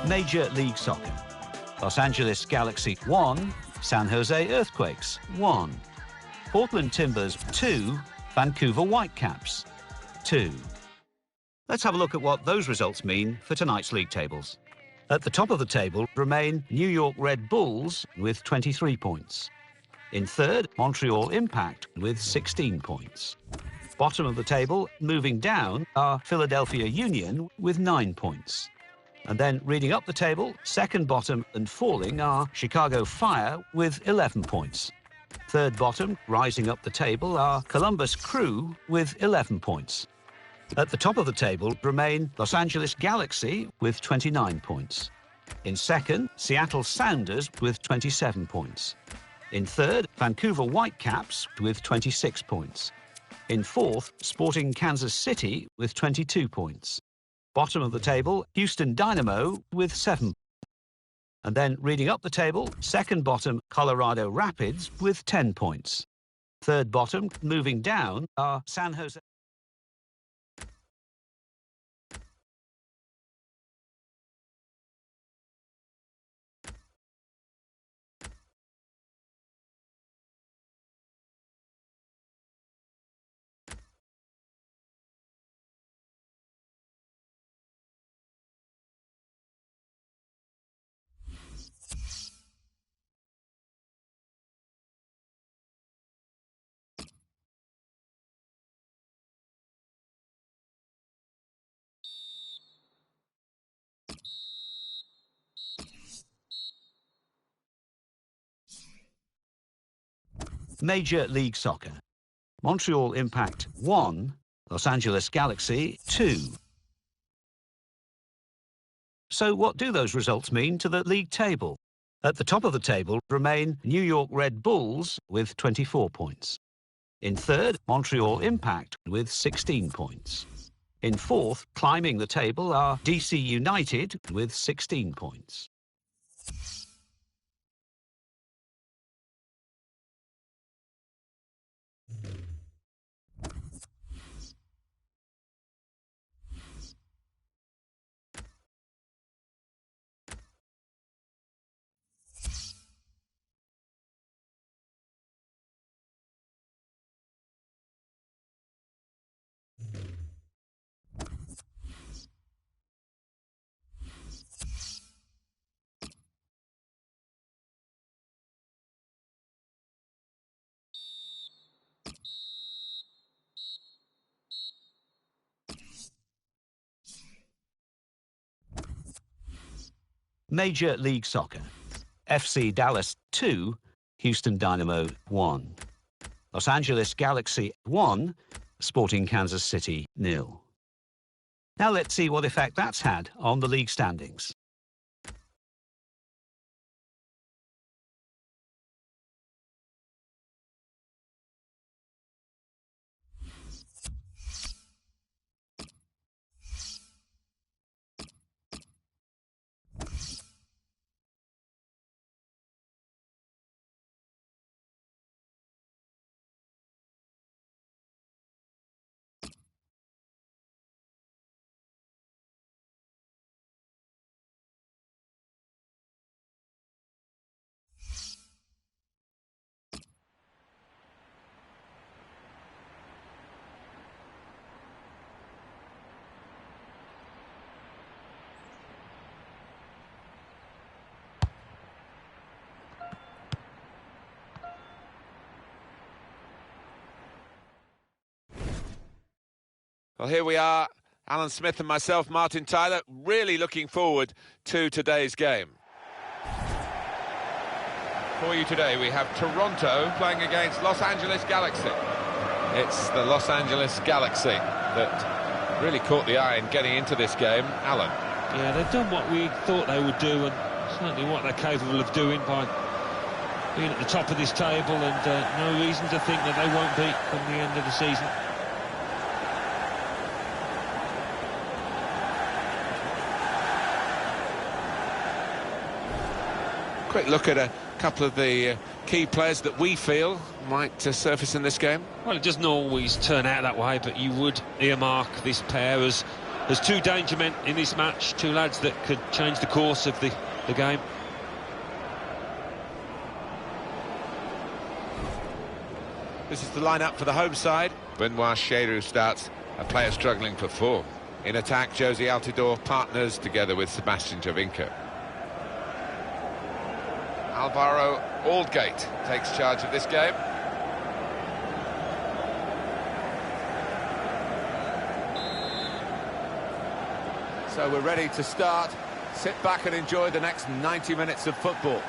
Major League Soccer. Los Angeles Galaxy 1, San Jose Earthquakes 1. Portland Timbers 2, Vancouver Whitecaps 2. Let's have a look at what those results mean for tonight's league tables. At the top of the table remain New York Red Bulls with 23 points. In third, Montreal Impact with 16 points. Bottom of the table, moving down, are Philadelphia Union with 9 points. And then reading up the table, second bottom and falling are Chicago Fire with 11 points. Third bottom, rising up the table, are Columbus Crew with 11 points. At the top of the table remain Los Angeles Galaxy with 29 points. In second, Seattle Sounders with 27 points. In third, Vancouver Whitecaps with 26 points. In fourth, Sporting Kansas City with 22 points. Bottom of the table, Houston Dynamo with 7. And then reading up the table, second bottom, Colorado Rapids with 10 points. Third bottom, moving down, are San Jose. Major League Soccer. Montreal Impact 1, Los Angeles Galaxy 2. So what do those results mean to the league table? At the top of the table remain New York Red Bulls with 24 points. In third, Montreal Impact with 16 points. In fourth, climbing the table, are DC United with 16 points. Major League Soccer. FC Dallas 2, Houston Dynamo 1. Los Angeles Galaxy 1, Sporting Kansas City 0. Now let's see what effect that's had on the league standings. Well, here we are, Alan Smith and myself, Martin Tyler, really looking forward to today's game. For you today, we have Toronto playing against Los Angeles Galaxy. It's the Los Angeles Galaxy that really caught the eye in getting into this game. Alan. Yeah, they've done what we thought they would do, and certainly what they're capable of doing by being at the top of this table, and no reason to think that they won't be come the end of the season. Quick look at a couple of the key players that we feel might surface in this game. Well, it doesn't always turn out that way, but you would earmark this pair as There's two danger men in this match, two lads that could change the course of the game. This is the lineup for the home side. Benoit Cheyrou starts, a player struggling for form. In attack, Josie Altidore partners together with Sebastian Jovinko. Alvaro Aldgate takes charge of this game. So we're ready to start. Sit back and enjoy the next 90 minutes of football.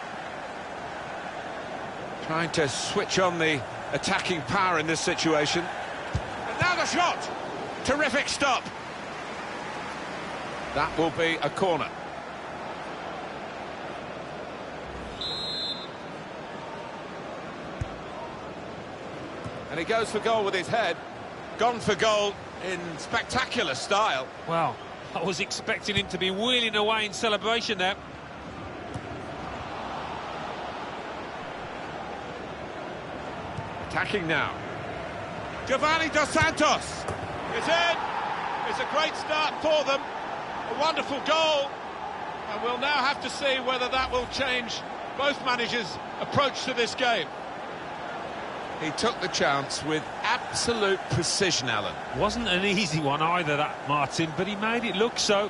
Trying to switch on the attacking power in this situation. And now the shot! Terrific stop. That will be a corner. And he goes for goal with his head. Gone for goal in spectacular style. Wow, I was expecting him to be wheeling away in celebration there. Attacking now. Giovanni Dos Santos is in. It's a great start for them. A wonderful goal. And we'll now have to see whether that will change both managers' approach to this game. He took the chance with absolute precision, Alan. Wasn't an easy one either, that, Martin, but he made it look so.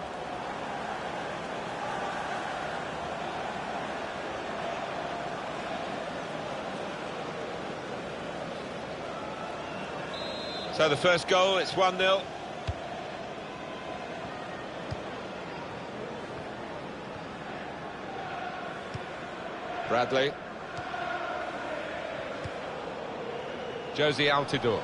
So the first goal, it's 1-0. Bradley. Josie Altidore.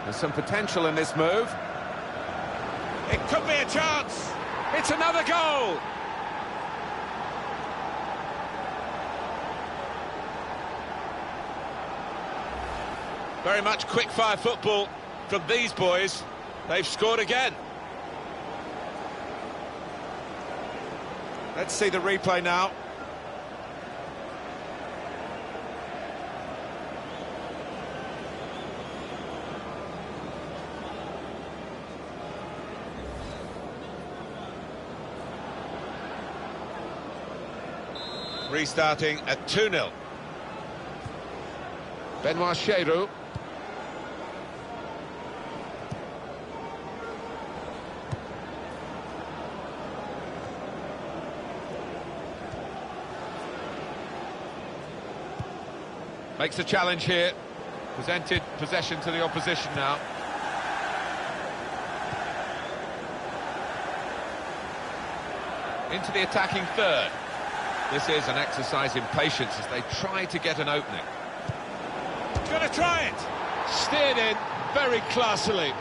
There's some potential in this move. It could be a chance. It's another goal. Very much quick-fire football from these boys. They've scored again. Let's see the replay now. Restarting at 2-0. Benoit Cheyrou. Makes a challenge here. Presented possession to the opposition now. Into the attacking third. This is an exercise in patience as they try to get an opening. Gonna try it. Steered in very classily.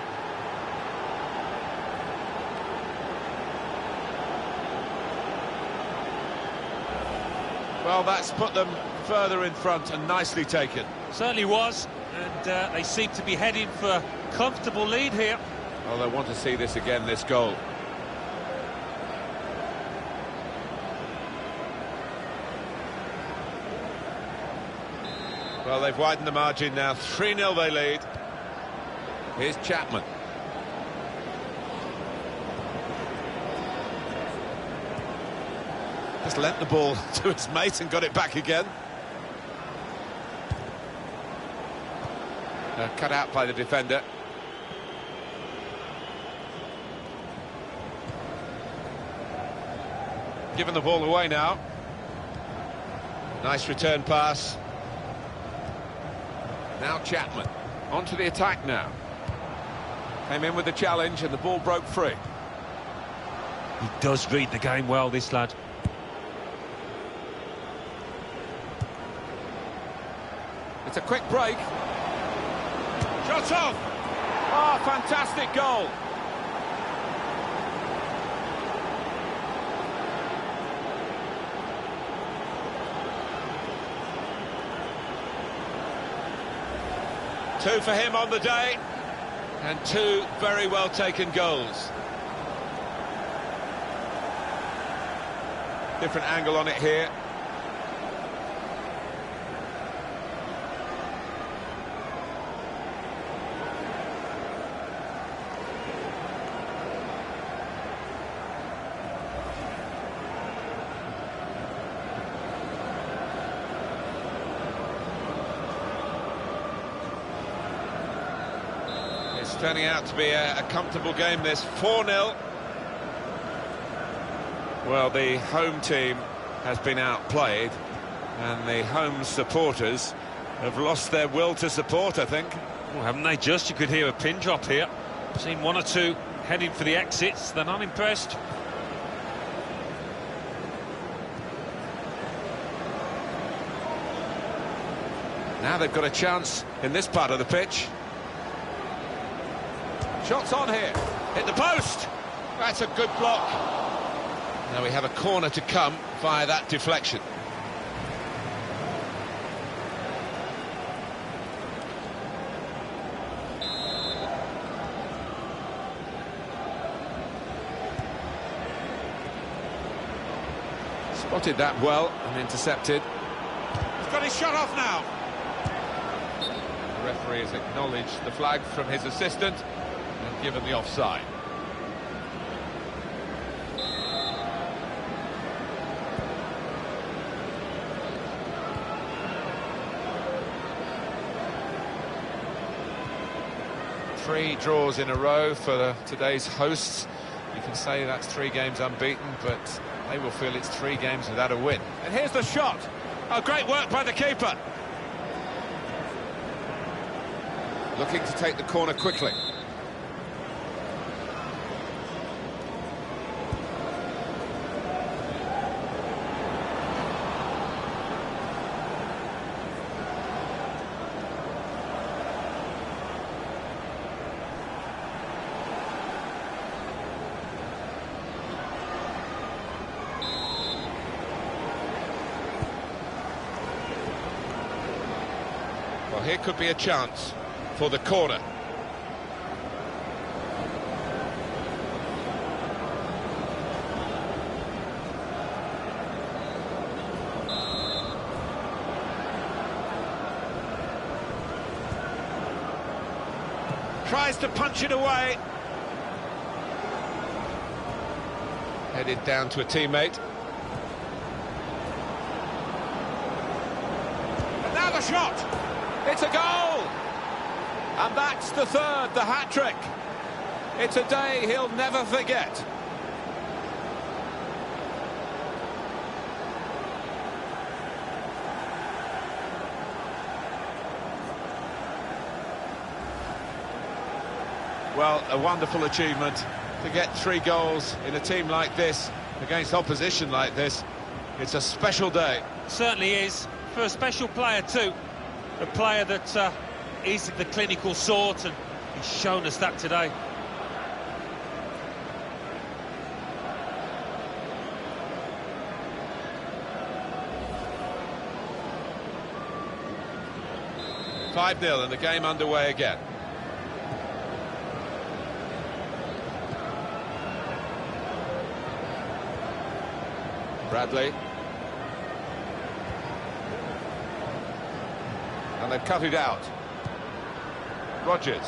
Well, that's put them further in front and nicely taken. Certainly was, and they seem to be heading for a comfortable lead here. Well, they want to see this again, this goal. Well, they've widened the margin now. 3-0 they lead. Here's Chapman. Just lent the ball to his mate and got it back again. Cut out by the defender. Given the ball away now. Nice return pass. Now Chapman. On to the attack now. Came in with the challenge and the ball broke free. He does read the game well, this lad. It's a quick break. Shot off! Oh, fantastic goal! Two for him on the day, and two very well taken goals. Different angle on it here. turning out to be a comfortable game, this 4-0. Well, the home team has been outplayed, and the home supporters have lost their will to support, I think. Well, haven't they just? You could hear a pin drop here. Seen one or two heading for the exits. They're not impressed. Now they've got a chance in this part of the pitch. Shots on here. Hit the post. That's a good block. Now we have a corner to come via that deflection. Spotted that well and intercepted. He's got his shot off now. The referee has acknowledged the flag from his assistant and given the offside. Three draws in a row for today's hosts. You can say that's 3 games unbeaten, but they will feel it's 3 games without a win. And here's the shot. Oh, great work by the keeper. Looking to take the corner quickly. Well, here could be a chance for the corner. Tries to punch it away. Headed down to a teammate. And now the shot! It's a goal! And that's the third, the hat-trick. It's a day he'll never forget. Well, a wonderful achievement to get 3 goals in a team like this, against opposition like this. It's a special day. Certainly is, for a special player too. A player that is the clinical sort, and he's shown us that today. "5-0 and the game underway again. Bradley. And they've cut it out. Rogers.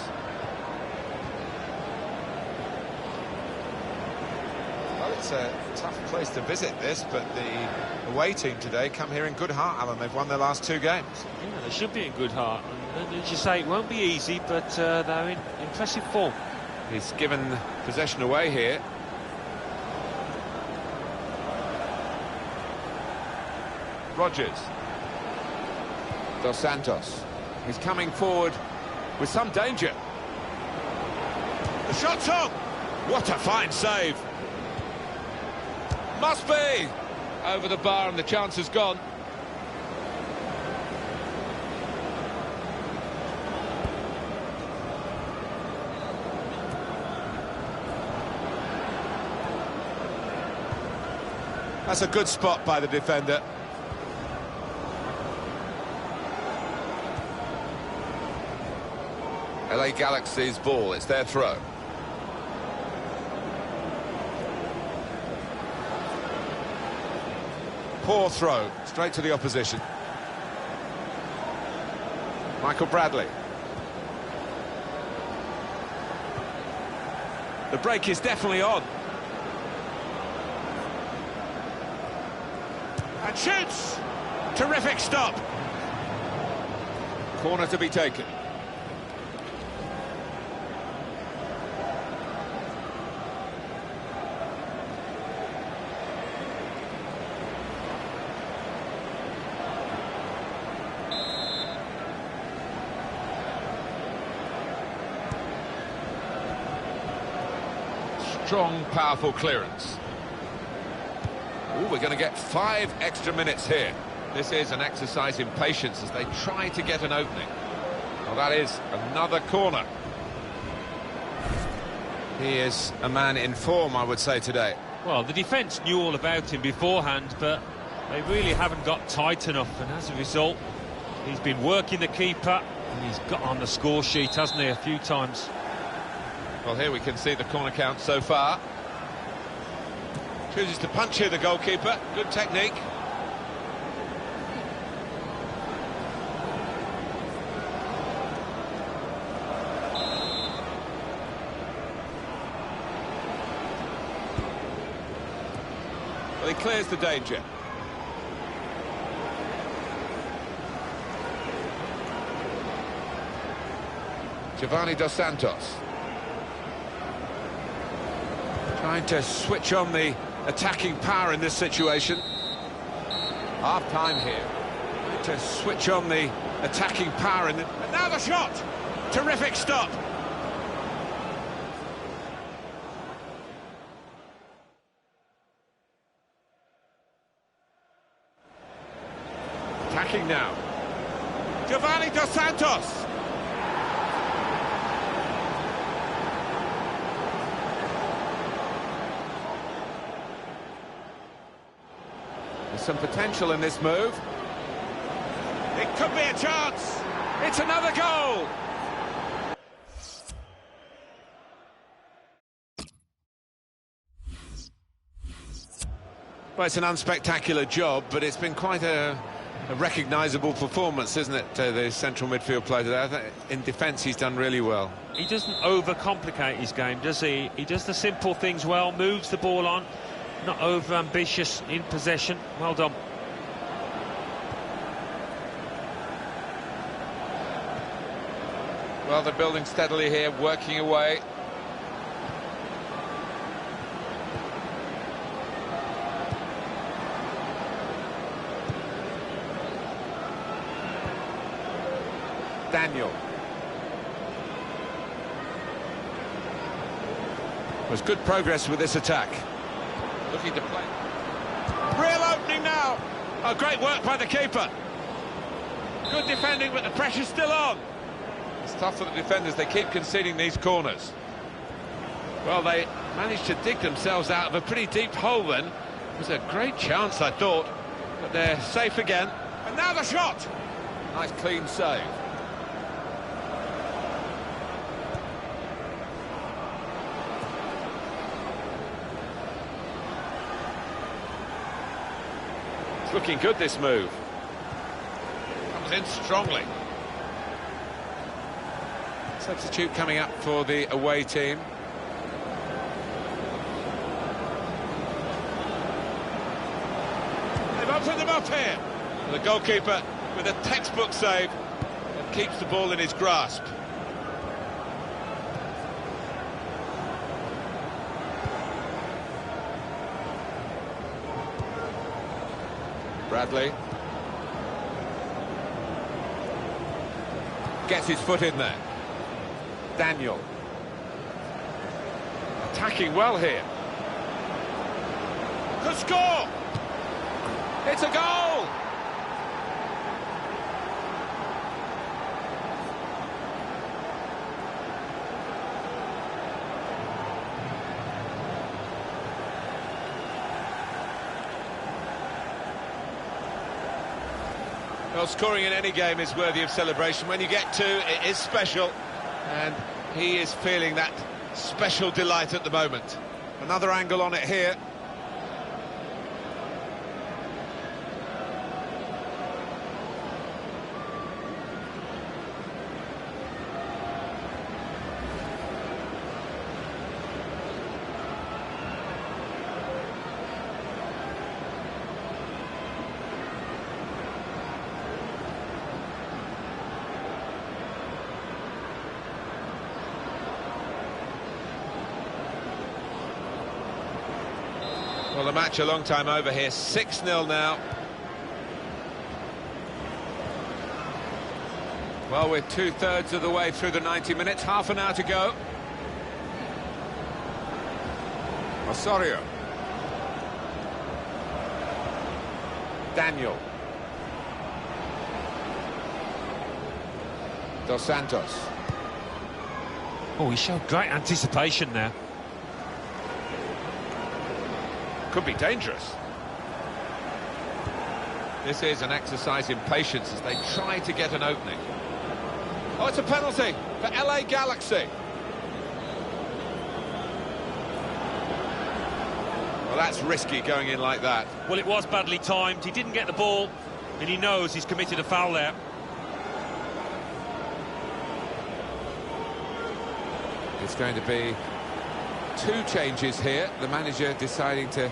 Well, it's a tough place to visit this, but the away team today come here in good heart, Alan. They've won their last 2 games. Yeah, they should be in good heart. And as you say, it won't be easy, but they're in impressive form. He's given possession away here. Rogers. Dos Santos. He's coming forward with some danger. The shot's on! What a fine save! Must be! Over the bar and the chance is gone. That's a good spot by the defender. LA Galaxy's ball, it's their throw. Poor throw, straight to the opposition. Michael Bradley. The break is definitely on. And shoots! Terrific stop. Corner to be taken. strong, powerful clearance. Oh, we're going to get 5 extra minutes here. This is an exercise in patience as they try to get an opening. Well, that is another corner. He is a man in form, I would say, today. Well, the defence knew all about him beforehand, but they really haven't got tight enough, and as a result, he's been working the keeper, and he's got on the score sheet, hasn't he, a few times. Well, here we can see the corner count so far. Chooses to punch here, the goalkeeper. Good technique. Well, he clears the danger. Giovanni Dos Santos. Trying to switch on the attacking power in this situation. Half-time here. Trying to switch on the attacking power in the... And now the shot! Terrific stop! Attacking now. Giovanni Dos Santos! There's some potential in this move. It could be a chance. It's another goal. Well, it's an unspectacular job, but it's been quite a recognisable performance, isn't it, the central midfield player today? I think in defence he's done really well. He doesn't overcomplicate his game, does he? He does the simple things well, moves the ball on, not over-ambitious in possession. Well done. Well, they're building steadily here, working away. Daniel. There's good progress with this attack. Looking to play. Real opening now. Oh, great work by the keeper. Good defending, but the pressure's still on. It's tough for the defenders. They keep conceding these corners. Well, they managed to dig themselves out of a pretty deep hole then. It was a great chance, I thought, but they're safe again. And now the shot. Nice clean save. It's looking good, this move. Comes in strongly. Substitute coming up for the away team. They've opened them up here. And the goalkeeper with a textbook save and keeps the ball in his grasp. Bradley gets his foot in there. Daniel attacking well here. Could score. It's a goal. Well, scoring in any game is worthy of celebration. When you get two, it is special, and he is feeling that special delight at the moment. Another angle on it here. Well, the match a long time over here, 6-0 now. Well, we're two-thirds of the way through the 90 minutes, half an hour to go. Osorio. Daniel. Dos Santos. Oh, he showed great anticipation there. Could be dangerous. This is an exercise in patience as they try to get an opening. Oh, it's a penalty for LA Galaxy. Well, that's risky going in like that. Well, it was badly timed. He didn't get the ball, and he knows he's committed a foul there. It's going to be 2 changes here. The manager deciding to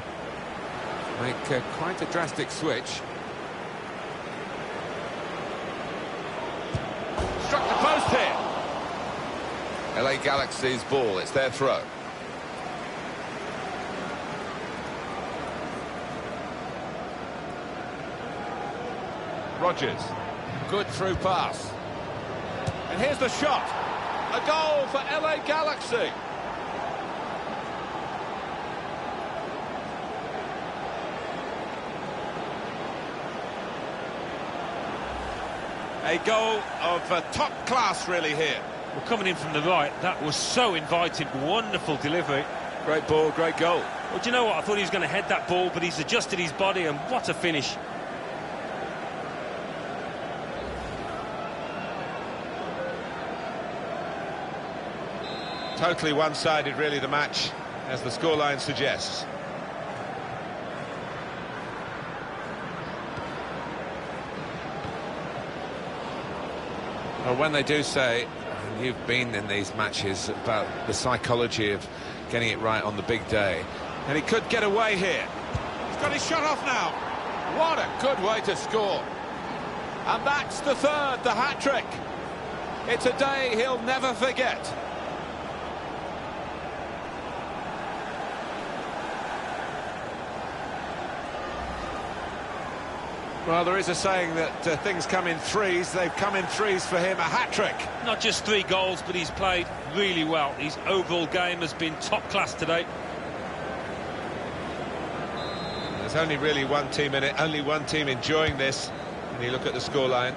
make quite a drastic switch. Struck the post here. LA Galaxy's ball, it's their throw. Rodgers, good through pass. And here's the shot. A goal for LA Galaxy. A goal of top class, really, here. Well, coming in from the right, that was so inviting. Wonderful delivery. Great ball, great goal. Well, do you know what? I thought he was going to head that ball, but he's adjusted his body, and what a finish. Totally one-sided, really, the match, as the scoreline suggests. Well, when they do say, and you've been in these matches, about the psychology of getting it right on the big day, and he could get away here. He's got his shot off now. What a good way to score. And that's the third, the hat-trick. It's a day he'll never forget. Well, there is a saying that things come in threes. They've come in threes for him, a hat-trick. Not just 3 goals, but he's played really well. His overall game has been top class today. There's only really one team in it, only one team enjoying this. When you look at the scoreline.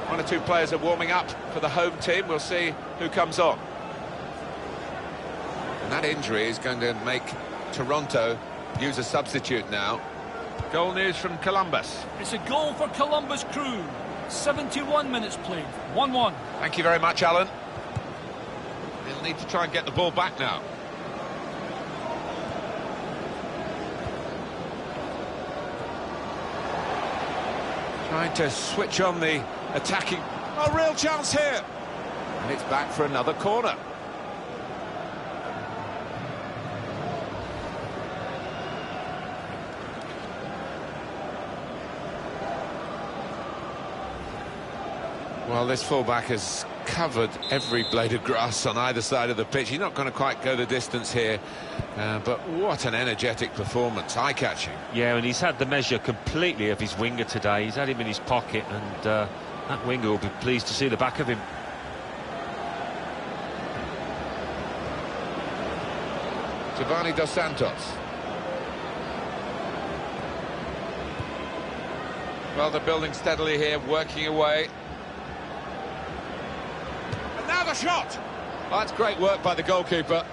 1 or 2 players are warming up for the home team. We'll see who comes on. And that injury is going to make Toronto use a substitute now. Goal news from Columbus. It's a goal for Columbus Crew. 71 minutes played. 1-1. Thank you very much, Alan. He'll need to try and get the ball back now. Trying to switch on the attacking. Oh, real chance here. And it's back for another corner. Well, this fullback has covered every blade of grass on either side of the pitch. He's not going to quite go the distance here, but what an energetic performance, eye-catching. Yeah, and he's had the measure completely of his winger today. He's had him in his pocket, and that winger will be pleased to see the back of him. Giovanni Dos Santos. Well, they're building steadily here, working away. Now the shot! Oh, that's great work by the goalkeeper.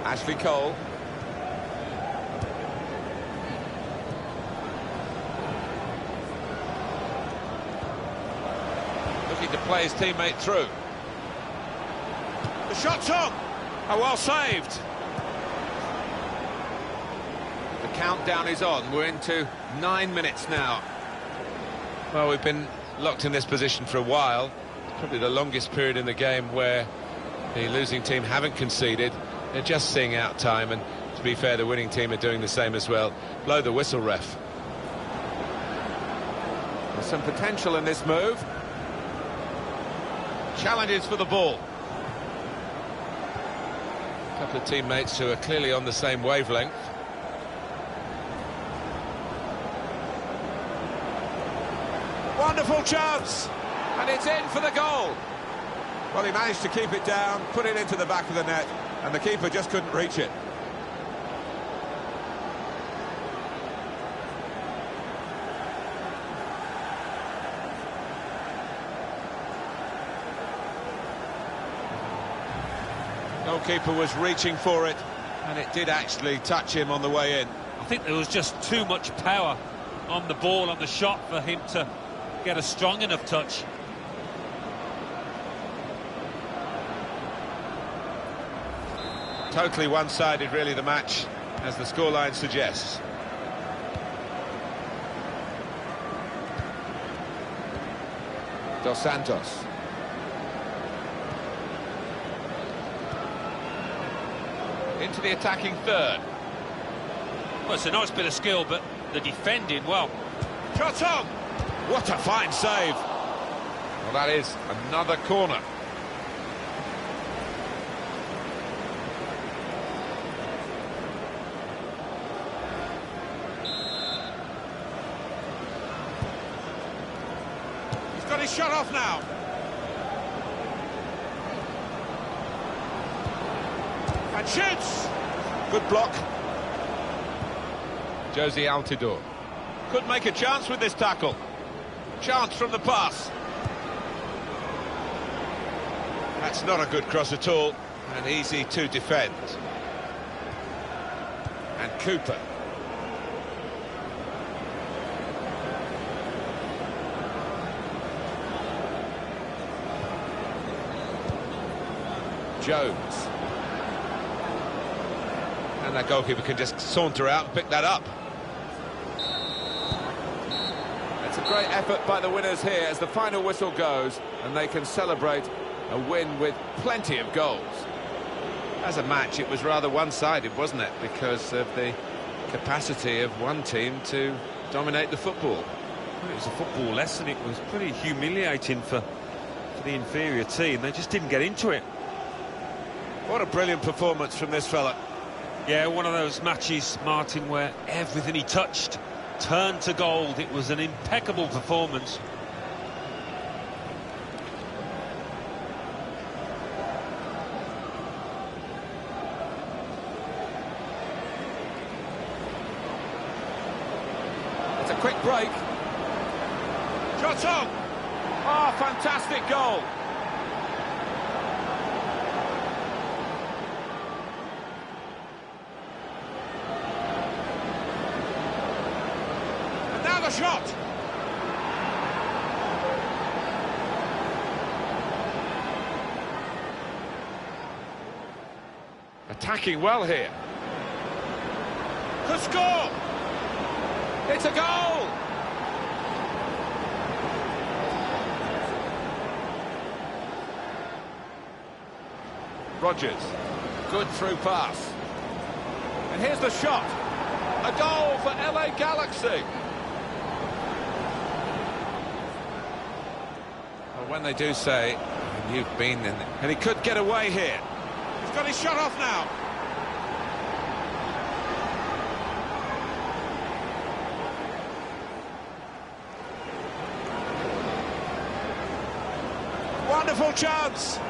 Ashley Cole. Looking to play his teammate through. The shot's on! Oh, well saved. The countdown is on. We're into 9 minutes now. Well, we've been locked in this position for a while. It's probably the longest period in the game where the losing team haven't conceded. They're just seeing out time, and to be fair, the winning team are doing the same as well. Blow the whistle, ref. There's some potential in this move. Challenges for the ball. A couple of teammates who are clearly on the same wavelength. Wonderful chance, and it's in for the goal. Well, he managed to keep it down, put it into the back of the net, and the keeper just couldn't reach it. Goalkeeper was reaching for it, and it did actually touch him on the way in. I think there was just too much power on the ball, on the shot, for him to get a strong enough touch. Totally one-sided, really, the match, as the scoreline suggests. Dos Santos. Into the attacking third. Well, it's a nice bit of skill, but the defending, well... Shot on! What a fine save! Well, that is another corner. He's got his shot off now. And shoots! Good block. Josie Altidore. Could make a chance with this tackle. Chance from the pass. That's not a good cross at all, and easy to defend. And Cooper. Jones. And that goalkeeper can just saunter out and pick that up. It's a great effort by the winners here as the final whistle goes, and they can celebrate a win with plenty of goals. As a match, it was rather one-sided, wasn't it? Because of the capacity of one team to dominate the football. Well, it was a football lesson. It was pretty humiliating for the inferior team. They just didn't get into it. What a brilliant performance from this fella. Yeah, one of those matches, Martin, where everything he touched turned to gold. It was an impeccable performance. It's a quick break. Shot on! Oh, fantastic goal! The shot. Attacking well here. Could score. It's a goal. Rogers. Good through pass. And here's the shot. A goal for LA Galaxy. When they do say, you've been in it, and he could get away here. He's got his shot off now. Wonderful chance.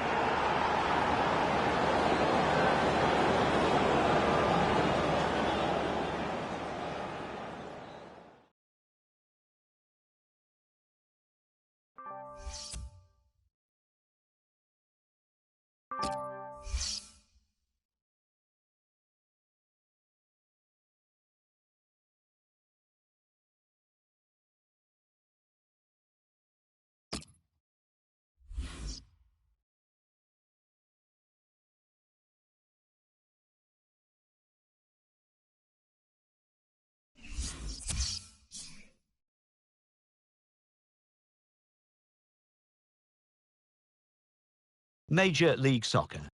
Major League Soccer.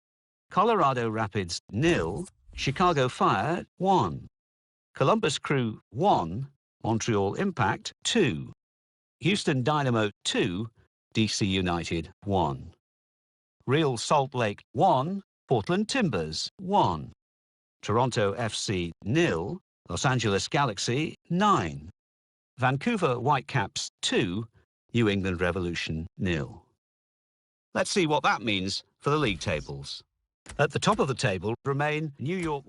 Colorado Rapids 0, Chicago Fire 1. Columbus Crew 1, Montreal Impact 2. Houston Dynamo 2, DC United 1. Real Salt Lake 1, Portland Timbers 1. Toronto FC 0, Los Angeles Galaxy 9. Vancouver Whitecaps 2, New England Revolution 0. Let's see what that means for the league tables. At the top of the table remain New York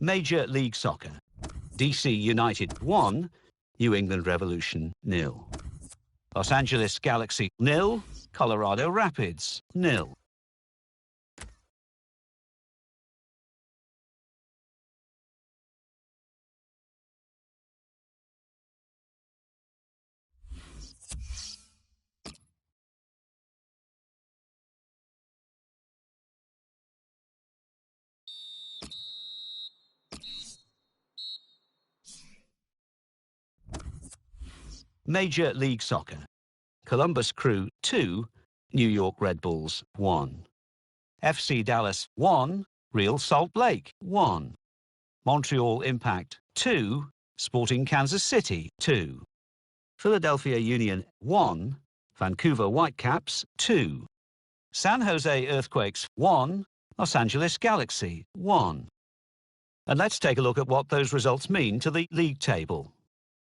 Major League Soccer. DC United 1, New England Revolution 0. Los Angeles Galaxy 0, Colorado Rapids 0. Major League Soccer. Columbus Crew 2, New York Red Bulls 1. FC Dallas 1, Real Salt Lake 1. Montreal Impact 2, Sporting Kansas City 2. Philadelphia Union 1, Vancouver Whitecaps 2. San Jose Earthquakes 1, Los Angeles Galaxy 1. And let's take a look at what those results mean to the league table.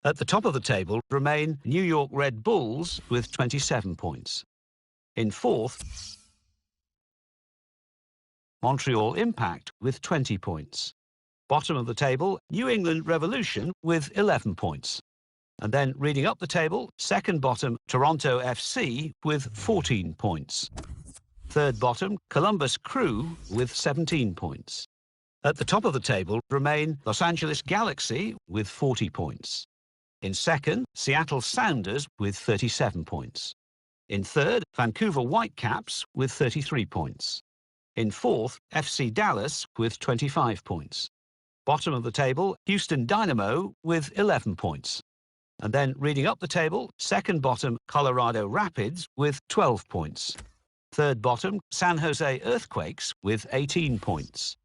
At the top of the table remain New York Red Bulls with 27 points. In fourth, Montreal Impact with 20 points. Bottom of the table, New England Revolution with 11 points. And then reading up the table, second bottom, Toronto FC with 14 points. Third bottom, Columbus Crew with 17 points. At the top of the table remain Los Angeles Galaxy with 40 points. In second, Seattle Sounders with 37 points. In third, Vancouver Whitecaps with 33 points. In fourth, FC Dallas with 25 points. Bottom of the table, Houston Dynamo with 11 points. And then reading up the table, second bottom, Colorado Rapids with 12 points. Third bottom, San Jose Earthquakes with 18 points.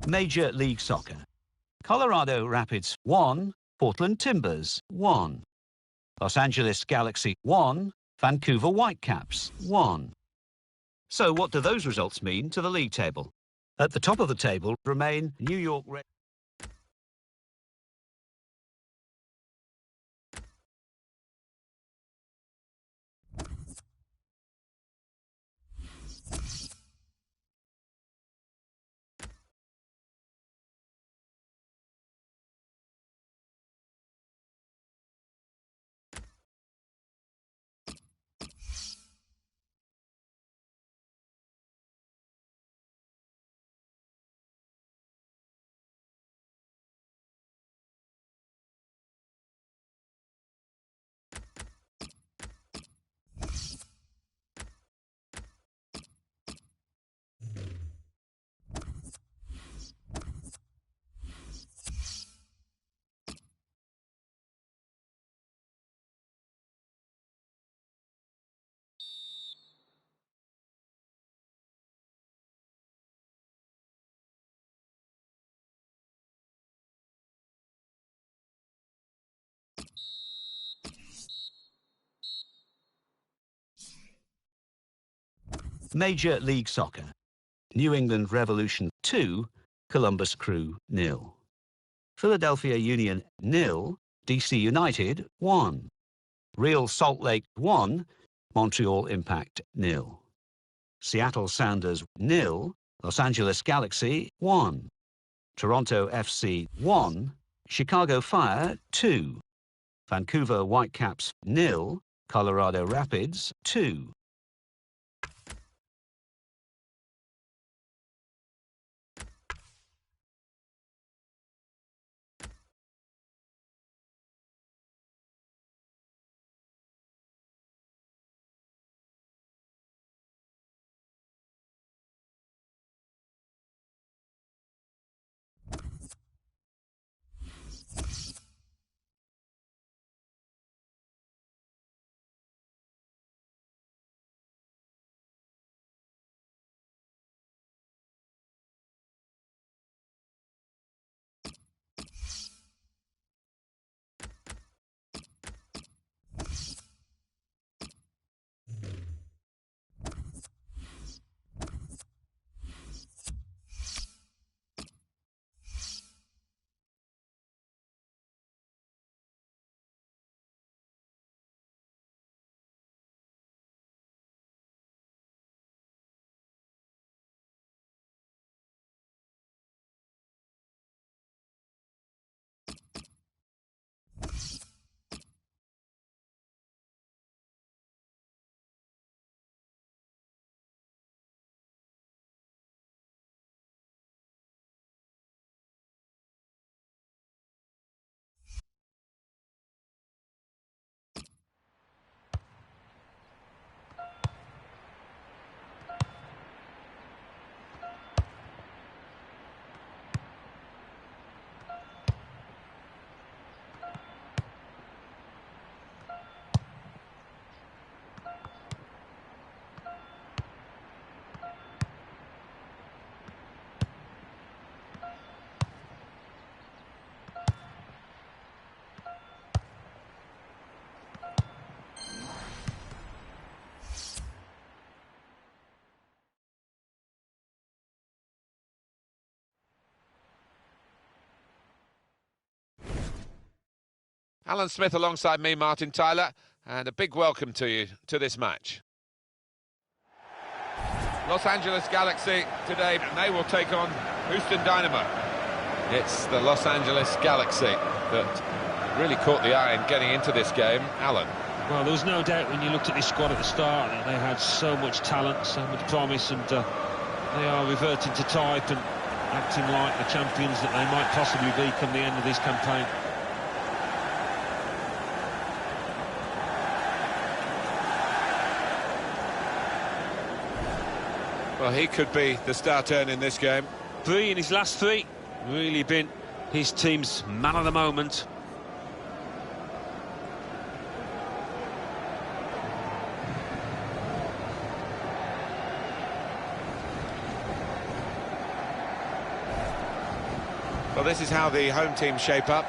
Major League Soccer. Colorado Rapids 1, Portland Timbers 1. Los Angeles Galaxy 1, Vancouver Whitecaps 1. So what do those results mean to the league table? At the top of the table remain New York Red. Major League Soccer. New England Revolution 2, Columbus Crew 0. Philadelphia Union 0, DC United 1. Real Salt Lake 1, Montreal Impact 0. Seattle Sounders 0, Los Angeles Galaxy 1. Toronto FC 1, Chicago Fire 2. Vancouver Whitecaps 0, Colorado Rapids 2. Alan Smith alongside me, Martin Tyler, and a big welcome to you to this match. Los Angeles Galaxy today, and they will take on Houston Dynamo. It's the Los Angeles Galaxy that really caught the eye in getting into this game. Alan. Well, there was no doubt when you looked at this squad at the start that they had so much talent, so much promise, and they are reverting to type and acting like the champions that they might possibly be come the end of this campaign. Well, he could be the star turn in this game. 3 in his last 3, really been his team's man of the moment. Well, this is how the home team shape up.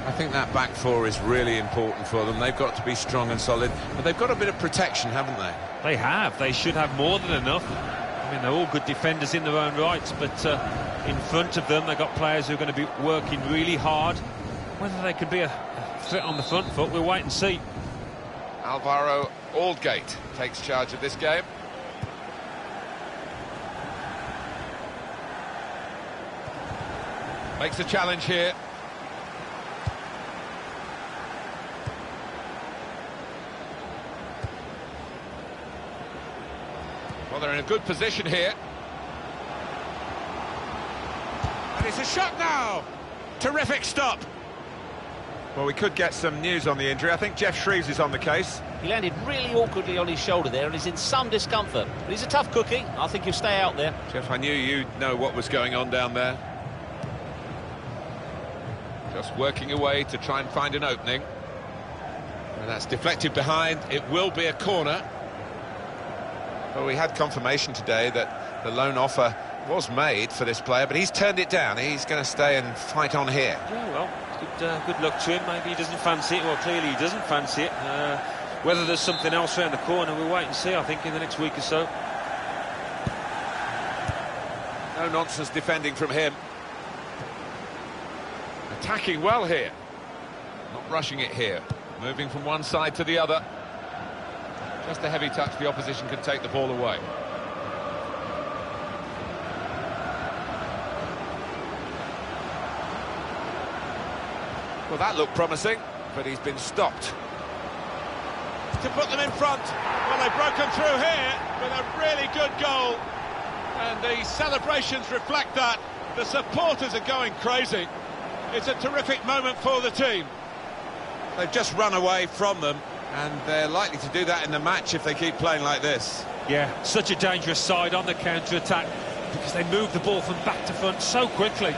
I think that back four is really important for them. They've got to be strong and solid, but they've got a bit of protection, haven't they? They have. They should have more than enough. I mean, they're all good defenders in their own rights, but in front of them, they've got players who are going to be working really hard. Whether they could be a threat on the front foot, we'll wait and see. Alvaro Aldgate takes charge of this game. Makes a challenge here. Well, they're in a good position here. And it's a shot now. Terrific stop. Well, we could get some news on the injury. I think Jeff Shreves is on the case. He landed really awkwardly on his shoulder there and is in some discomfort. But he's a tough cookie. I think he'll stay out there. Jeff, I knew you'd know what was going on down there. Just working away to try and find an opening. And that's deflected behind. It will be a corner. Well, we had confirmation today that the loan offer was made for this player, but he's turned it down. He's going to stay and fight on here. Yeah, well, good luck to him. Maybe he doesn't fancy it. Well, clearly he doesn't fancy it. Whether there's something else around the corner, we'll wait and see, I think, in the next week or so. No nonsense defending from him. Attacking well here. Not rushing it here. Moving from one side to the other. Just a heavy touch, the opposition can take the ball away. Well, that looked promising, but he's been stopped. To put them in front. Well, they've broken through here with a really good goal. And the celebrations reflect that. The supporters are going crazy. It's a terrific moment for the team. They've just run away from them, and they're likely to do that in the match if they keep playing like this. Yeah, such a dangerous side on the counter-attack because they move the ball from back to front so quickly.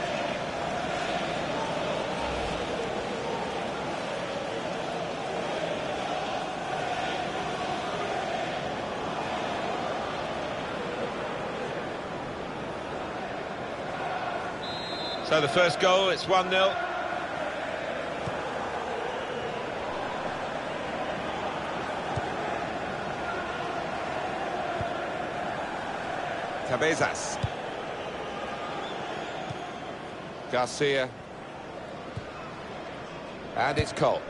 So the first goal, it's 1-0. Cabezas. Garcia. And it's Cole.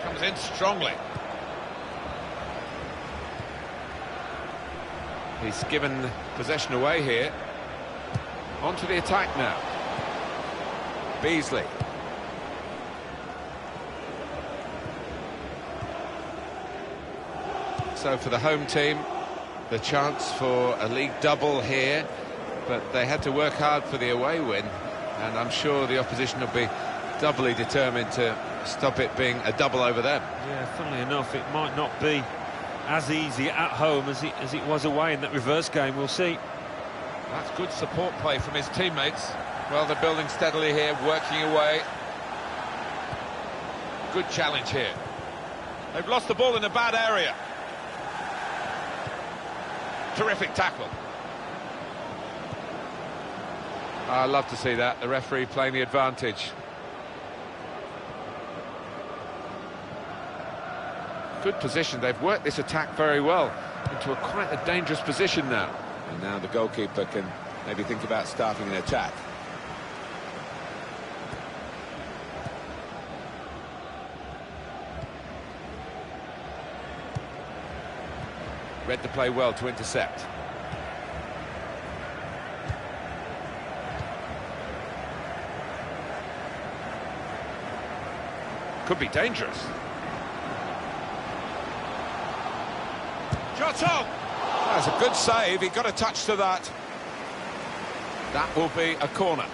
Comes in strongly. He's given possession away here. On to the attack now. Beasley. So for the home team, the chance for a league double here, but they had to work hard for the away win, and I'm sure the opposition will be doubly determined to stop it being a double over them. Yeah, funnily enough, it might not be as easy at home as it was away in that reverse game. We'll see. That's good support play from his teammates. Well, they're building steadily here, working away. Good challenge here. They've lost the ball in a bad area. Terrific tackle. I love to see that, the referee playing the advantage. Good position, they've worked this attack very well into quite a dangerous position now. And now the goalkeeper can maybe think about starting an attack. Read the play well to intercept. Could be dangerous. Shot on! That's a good save, he got a touch to that. That will be a corner.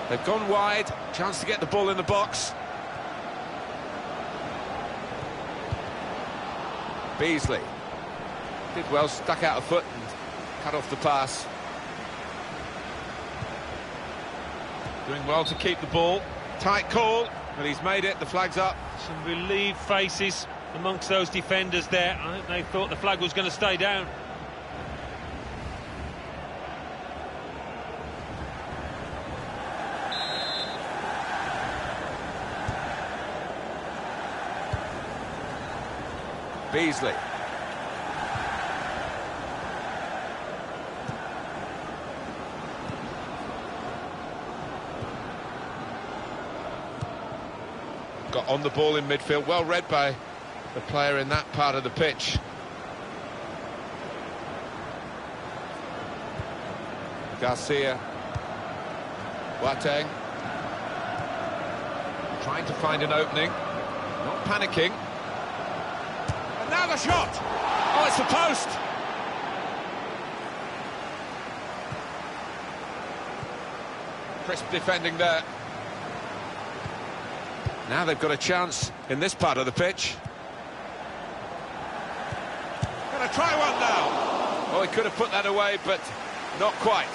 They've gone wide, chance to get the ball in the box. Beasley. Did well, stuck out a foot and cut off the pass. Doing well to keep the ball. Tight call, but he's made it. The flag's up. Some relieved faces amongst those defenders there. I think they thought the flag was going to stay down. Beasley. Got on the ball in midfield, well read by the player in that part of the pitch. Garcia. Boateng. Trying to find an opening. Not panicking. And now the shot! Oh, it's the post! Crisp defending there. Now they've got a chance in this part of the pitch. Gonna try one now. Oh, he could have put that away, but not quite.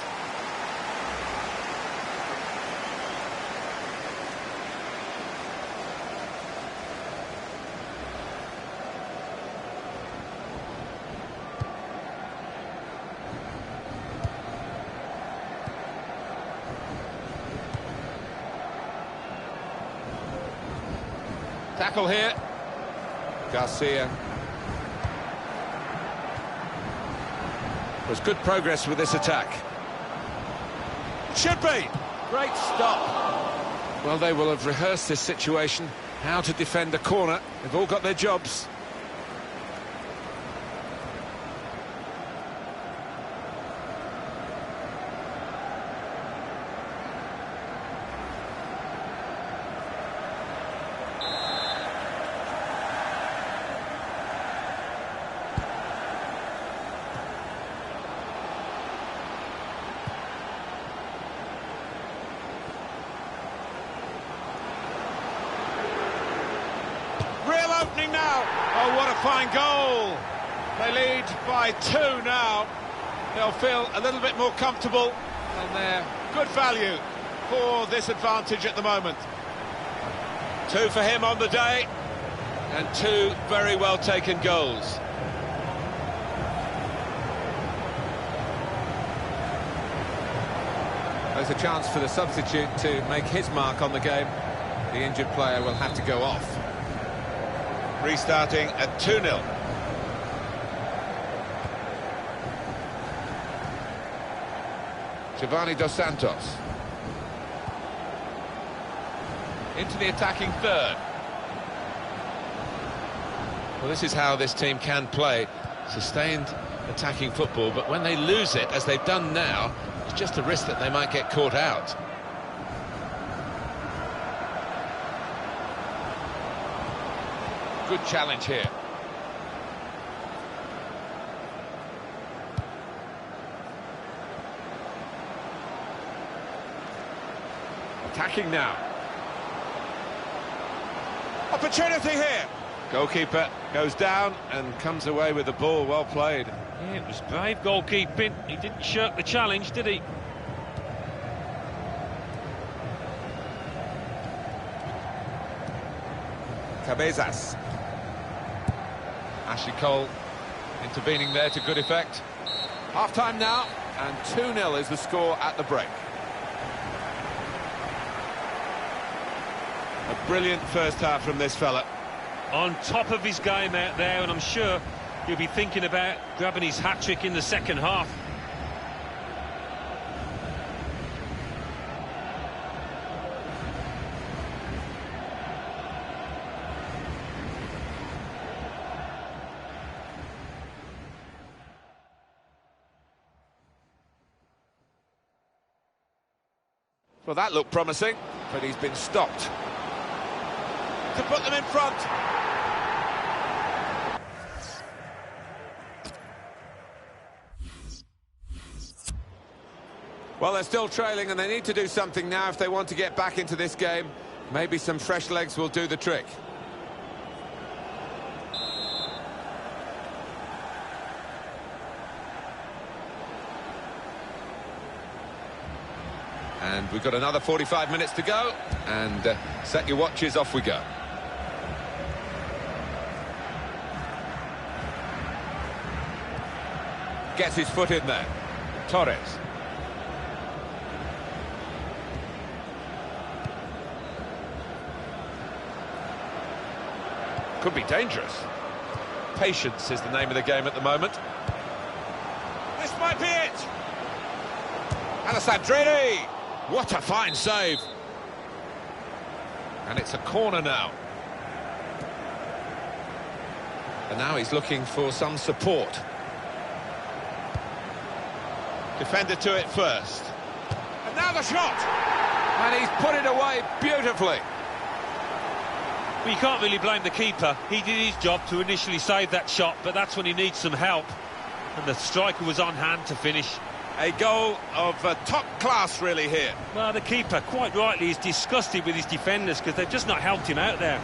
Tackle here. Garcia. There's good progress with this attack. Should be. Great stop. Well, they will have rehearsed this situation, how to defend a corner. They've all got their jobs. Opening now. Oh, what a fine goal. They lead by 2 now. They'll feel a little bit more comfortable, and they're good value for this advantage at the moment. 2 for him on the day, and 2 very well taken goals. There's a chance for the substitute to make his mark on the game. The injured player will have to go off. Restarting at 2-0. Giovanni Dos Santos. Into the attacking third. Well, this is how this team can play. Sustained attacking football, but when they lose it, as they've done now, it's just a risk that they might get caught out. Good challenge here. Attacking now. Opportunity here. Goalkeeper goes down and comes away with the ball. Well played. Yeah, it was brave goalkeeping. He didn't shirk the challenge, did he? Cabezas. Ashley Cole intervening there to good effect. Half-time now, and 2-0 is the score at the break. A brilliant first half from this fella. On top of his game out there, and I'm sure he'll be thinking about grabbing his hat-trick in the second half. Well, that looked promising, but he's been stopped. To put them in front. Well, they're still trailing, and they need to do something now if they want to get back into this game. Maybe some fresh legs will do the trick. And we've got another 45 minutes to go, and set your watches, off we go. Gets his foot in there. Torres. Could be dangerous. Patience is the name of the game at the moment. This might be it. Alessandrini. What a fine save. And it's a corner now. And now he's looking for some support. Defender to it first. And now the shot! And he's put it away beautifully. Well, you can't really blame the keeper. He did his job to initially save that shot, but that's when he needs some help. And the striker was on hand to finish. A goal of top class, really, here. Well, the keeper, quite rightly, is disgusted with his defenders because they've just not helped him out there.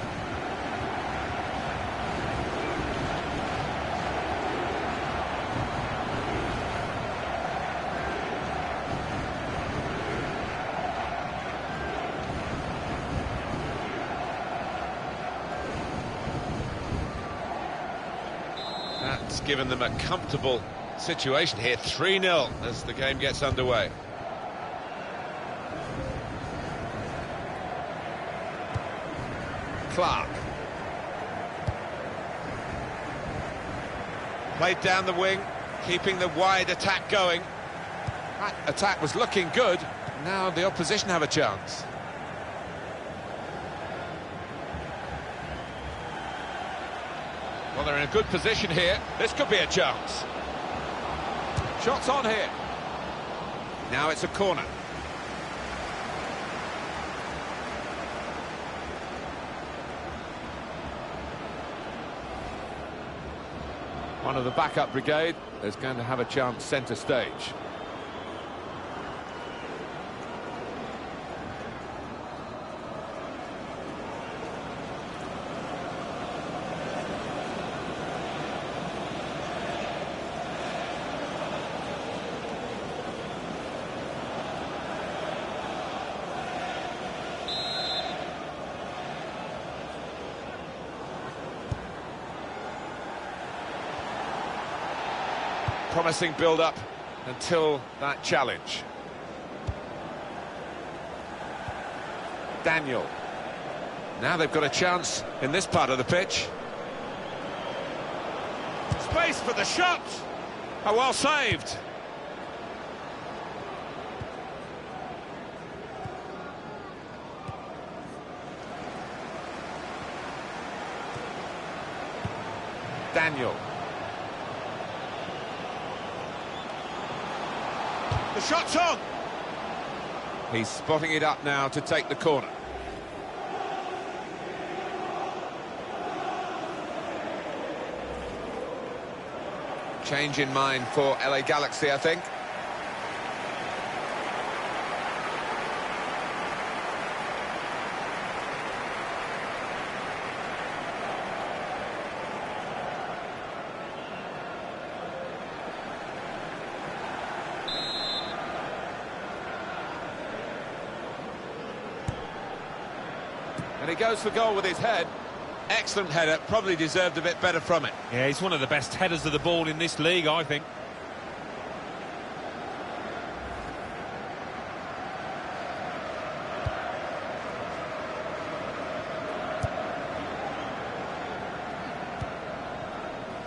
That's given them a comfortable situation here. 3-0 as the game gets underway. Clark. Played down the wing, keeping the wide attack going. That attack was looking good. Now the opposition have a chance. Well, they're in a good position here. This could be a chance. Shots on here. Now it's a corner. One of the backup brigade is going to have a chance centre stage. Promising build-up until that challenge. Daniel. Now they've got a chance in this part of the pitch. Space for the shot. Oh, well saved. Daniel. The shot's on. He's spotting it up now to take the corner. Change in mind for LA Galaxy, I think. And he goes for goal with his head. Excellent header, probably deserved a bit better from it. Yeah, he's one of the best headers of the ball in this league, I think.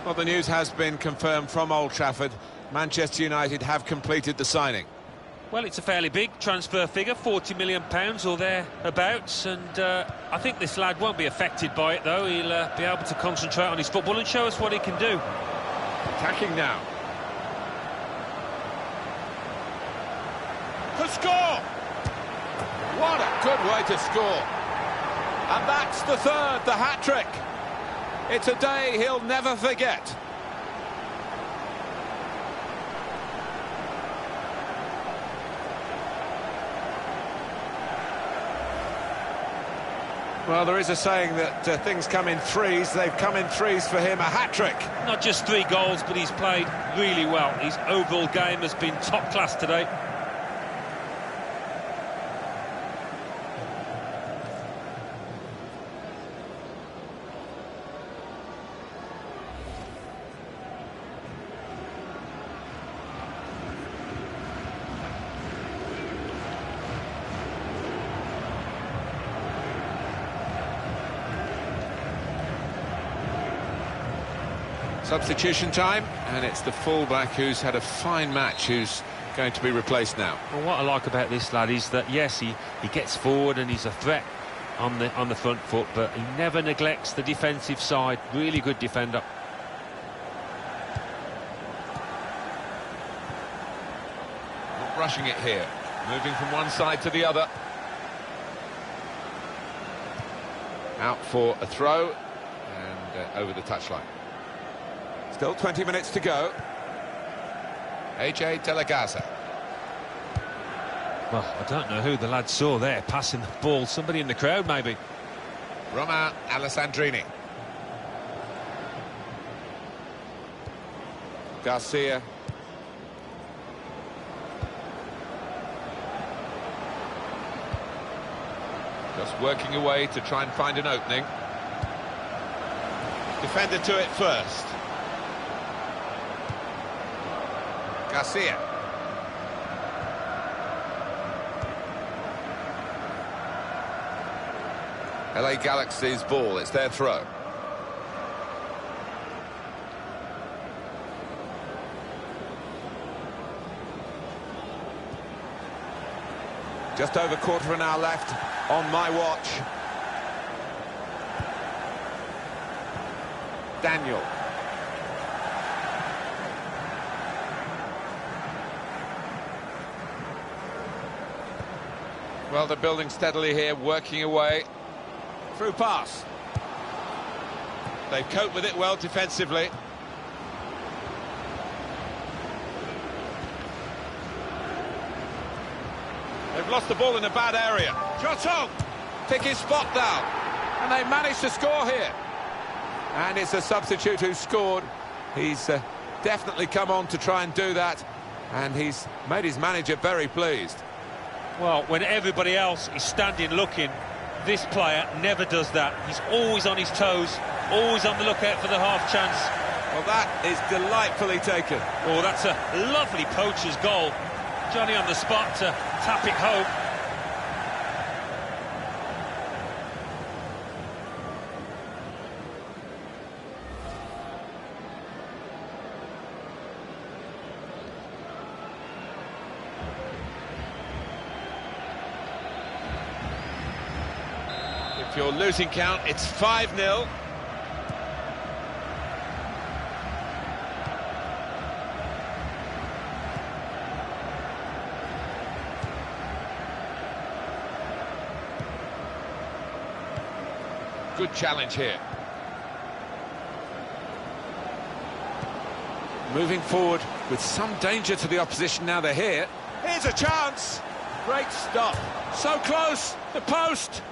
Well, the news has been confirmed from Old Trafford. Manchester United have completed the signing. Well, it's a fairly big transfer figure, £40 million or thereabouts, and I think this lad won't be affected by it, though. He'll be able to concentrate on his football and show us what he can do. Attacking now. Could score! What a good way to score. And that's the third, the hat-trick. It's a day he'll never forget. Well, there is a saying that things come in threes. They've come in threes for him, a hat-trick. Not just 3 goals, but he's played really well. His overall game has been top class today. Substitution time, and it's the fullback who's had a fine match who's going to be replaced now. Well, what I like about this lad is that, yes, he gets forward and he's a threat on the front foot, but he never neglects the defensive side. Really good defender. Not rushing it here, moving from one side to the other. Out for a throw, and over the touchline. Still 20 minutes to go. AJ Delagaza. Well, I don't know who the lad saw there passing the ball. Somebody in the crowd, maybe. Romain Alessandrini. Garcia. Just working away to try and find an opening. Defender to it first. Garcia. LA Galaxy's ball, it's their throw. Just over quarter of an hour left on my watch. Daniel. Well, they're building steadily here, working away. Through pass. They've coped with it well defensively. They've lost the ball in a bad area. Jota! Pick his spot down. And they managed to score here. And it's a substitute who scored. He's definitely come on to try and do that. And he's made his manager very pleased. Well, when everybody else is standing looking, this player never does that. He's always on his toes, always on the lookout for the half chance. Well, that is delightfully taken. Oh, that's a lovely poacher's goal. Johnny on the spot to tap it home. If you're losing count, it's 5-0. Good challenge here. Moving forward with some danger to the opposition now they're here. Here's a chance. Great stop. So close. The post.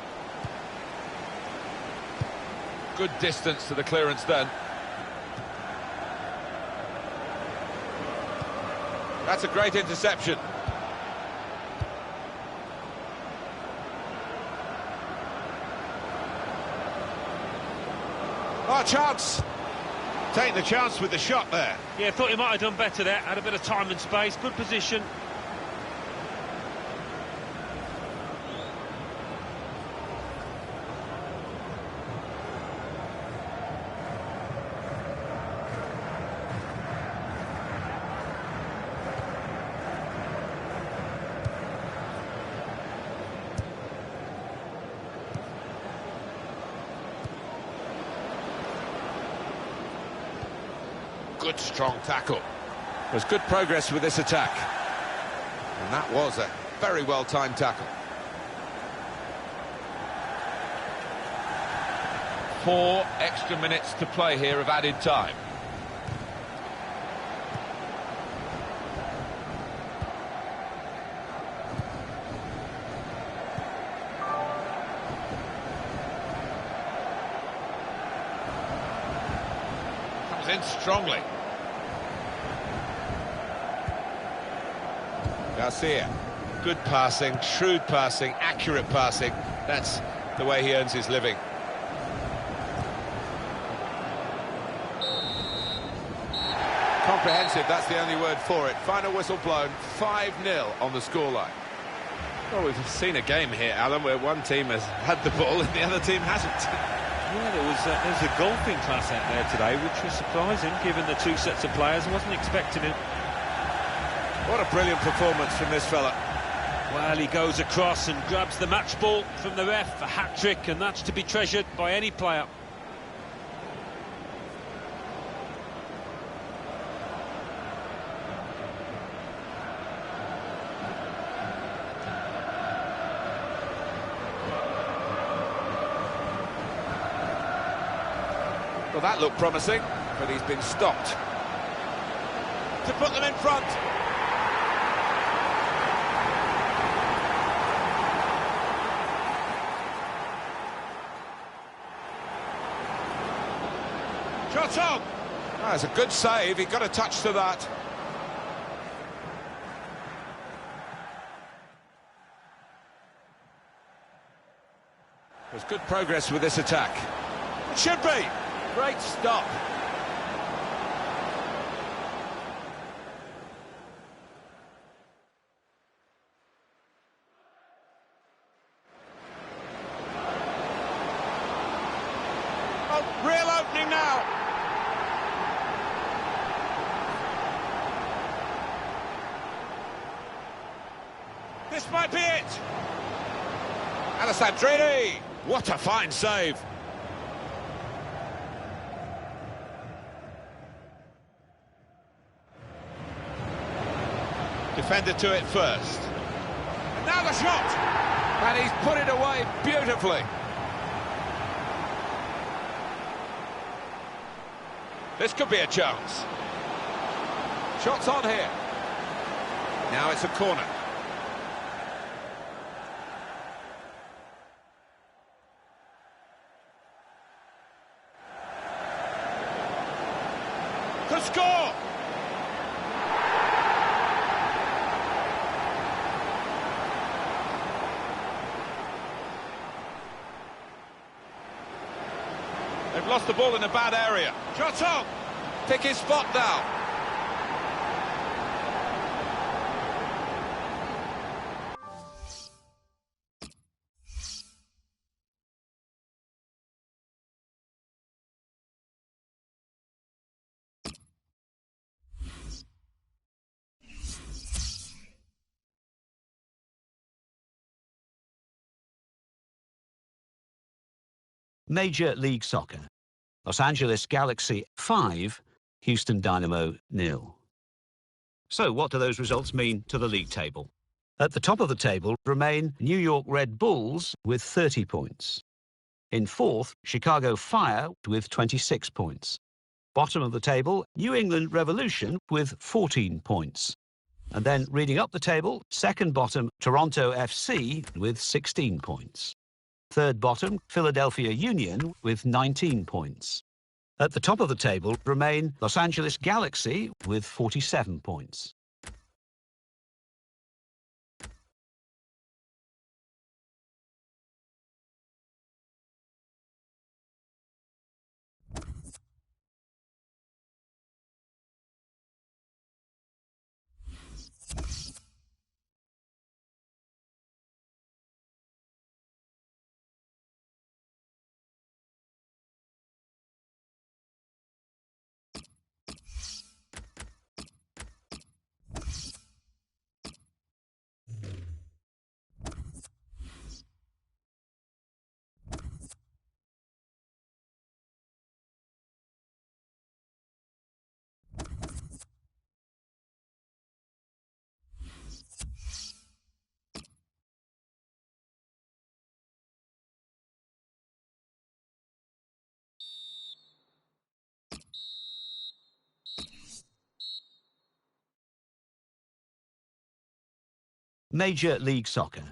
Good distance to the clearance then. That's a great interception. Oh, chance. Taking the chance with the shot there. Yeah, thought he might have done better there. Had a bit of time and space. Good position. Good strong tackle. There's good progress with this attack. And that was a very well-timed tackle. 4 extra minutes to play here of added time. Comes in strongly. Garcia, good passing, shrewd passing, accurate passing. That's the way he earns his living. Comprehensive, that's the only word for it. Final whistle blown, 5-0 on the scoreline. Well, we've seen a game here, Alan, where one team has had the ball and the other team hasn't. Yeah, there's a golfing class out there today, which was surprising, given the two sets of players. I wasn't expecting it. What a brilliant performance from this fella. Well, he goes across and grabs the match ball from the ref, a hat-trick, and that's to be treasured by any player. Well, that looked promising, but he's been stopped. To put them in front. Shot on! That's a good save, he got a touch to that. There's good progress with this attack. It should be! Great stop. Oh, real opening now. This might be it. Alessandrini. What a fine save. Defender to it first. And now the shot! And he's put it away beautifully. This could be a chance. Shots on here. Now it's a corner. To score! They've lost the ball in a bad area. Shot on! Pick his spot now. Major League Soccer. Los Angeles Galaxy 5, Houston Dynamo 0. So what do those results mean to the league table? At the top of the table remain New York Red Bulls with 30 points. In fourth, Chicago Fire with 26 points. Bottom of the table, New England Revolution with 14 points. And then reading up the table, second bottom, Toronto FC with 16 points. Third bottom, Philadelphia Union with 19 points. At the top of the table remain Los Angeles Galaxy with 47 points. Major League Soccer.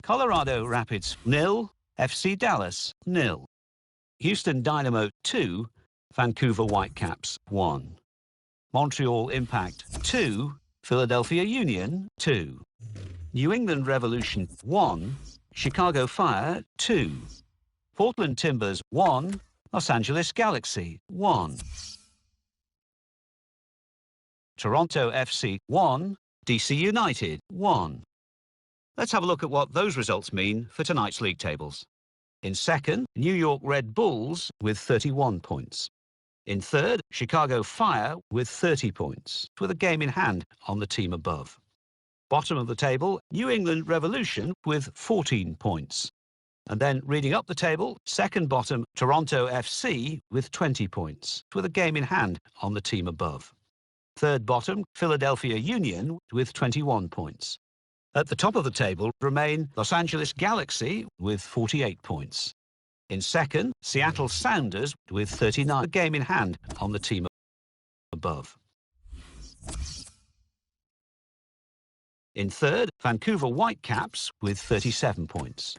Colorado Rapids 0, FC Dallas 0. Houston Dynamo 2, Vancouver Whitecaps 1. Montreal Impact 2, Philadelphia Union 2. New England Revolution 1, Chicago Fire 2. Portland Timbers 1, Los Angeles Galaxy 1. Toronto FC 1, DC United 1. Let's have a look at what those results mean for tonight's league tables. In second, New York Red Bulls with 31 points. In third, Chicago Fire with 30 points, with a game in hand on the team above. Bottom of the table, New England Revolution with 14 points. And then reading up the table, second bottom, Toronto FC with 20 points, with a game in hand on the team above. Third bottom, Philadelphia Union with 21 points. At the top of the table remain Los Angeles Galaxy with 48 points. In second, Seattle Sounders with 39, a game in hand on the team above. In third, Vancouver Whitecaps with 37 points.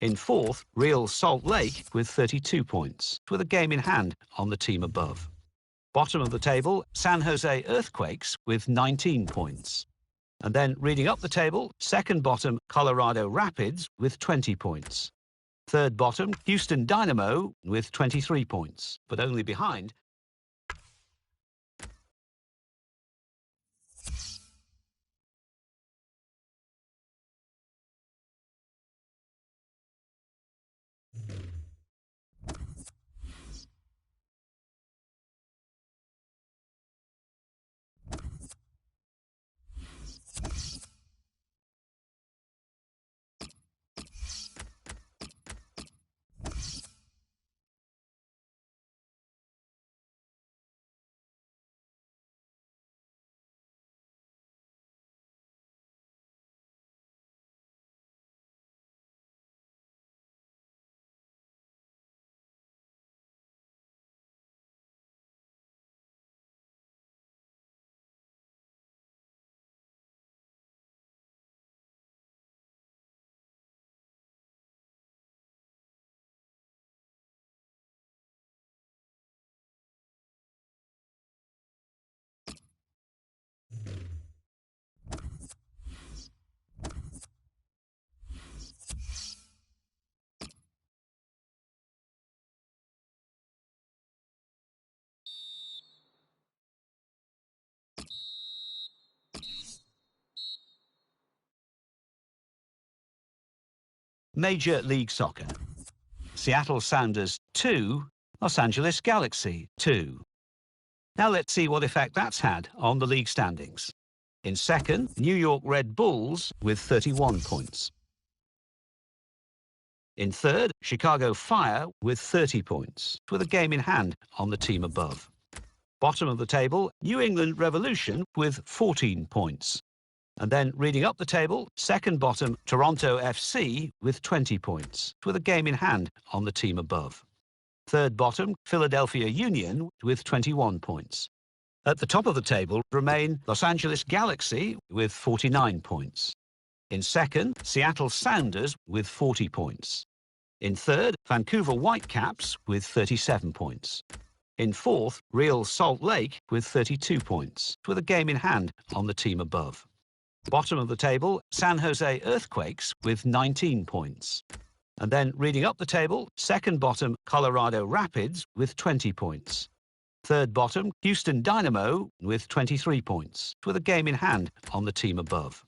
In fourth, Real Salt Lake with 32 points, with a game in hand on the team above. Bottom of the table, San Jose Earthquakes with 19 points. And then reading up the table, second bottom, Colorado Rapids with 20 points. Third bottom, Houston Dynamo with 23 points, but only behind Major League Soccer. Seattle Sounders 2, Los Angeles Galaxy 2. Now let's see what effect that's had on the league standings. In second, New York Red Bulls with 31 points. In third, Chicago Fire with 30 points, with a game in hand on the team above. Bottom of the table, New England Revolution with 14 points. And then reading up the table, second bottom, Toronto FC with 20 points, with a game in hand on the team above. Third bottom, Philadelphia Union with 21 points. At the top of the table remain Los Angeles Galaxy with 49 points. In second, Seattle Sounders with 40 points. In third, Vancouver Whitecaps with 37 points. In fourth, Real Salt Lake with 32 points, with a game in hand on the team above. Bottom of the table, San Jose Earthquakes with 19 points. And then reading up the table, second bottom, Colorado Rapids with 20 points. Third bottom, Houston Dynamo with 23 points, with a game in hand on the team above.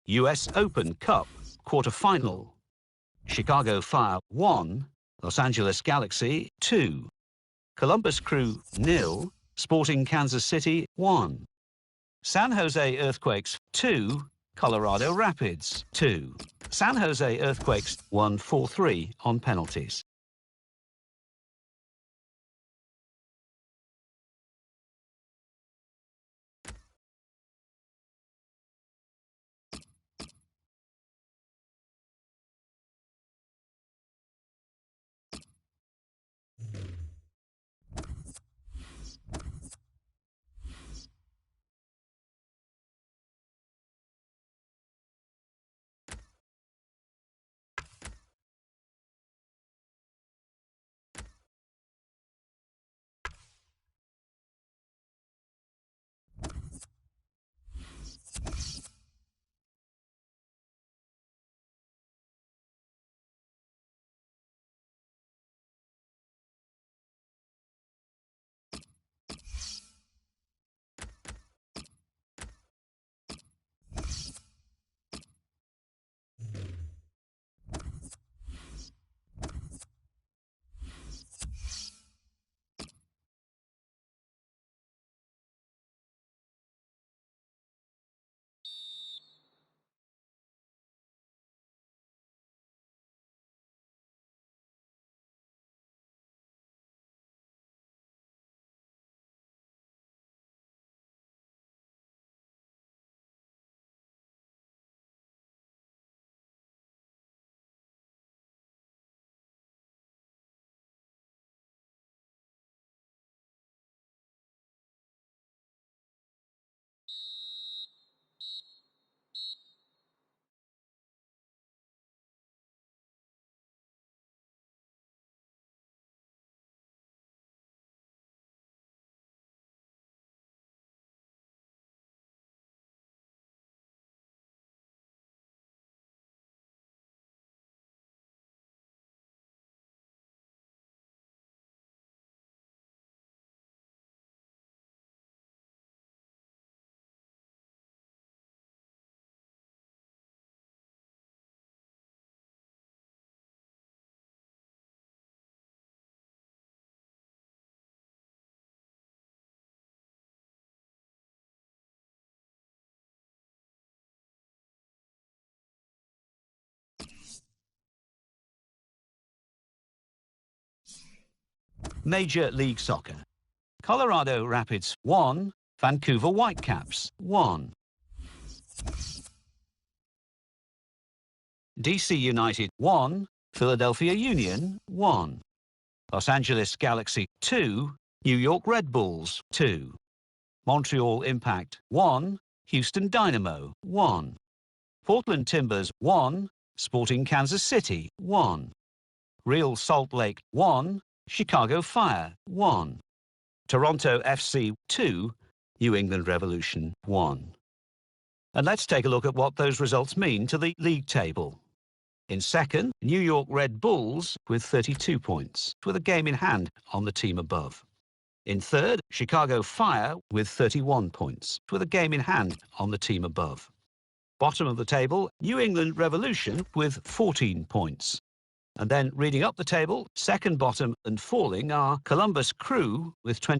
US Open Cup quarter-final. Chicago Fire 1, Los Angeles Galaxy 2. Columbus Crew 0, Sporting Kansas City 1. San Jose Earthquakes 2, Colorado Rapids 2. San Jose Earthquakes won 4-3 on penalties. Major League Soccer. Colorado Rapids 1, Vancouver Whitecaps 1. DC United 1, Philadelphia Union 1. Los Angeles Galaxy 2, New York Red Bulls 2. Montreal Impact 1, Houston Dynamo 1. Portland Timbers 1, Sporting Kansas City 1. Real Salt Lake 1, Chicago Fire 1. Toronto FC 2, New England Revolution 1. And let's take a look at what those results mean to the league table. In second, New York Red Bulls with 32 points, with a game in hand on the team above. In third, Chicago Fire with 31 points, with a game in hand on the team above. Bottom of the table, New England Revolution with 14 points. And then reading up the table, second bottom and falling are Columbus Crew with 20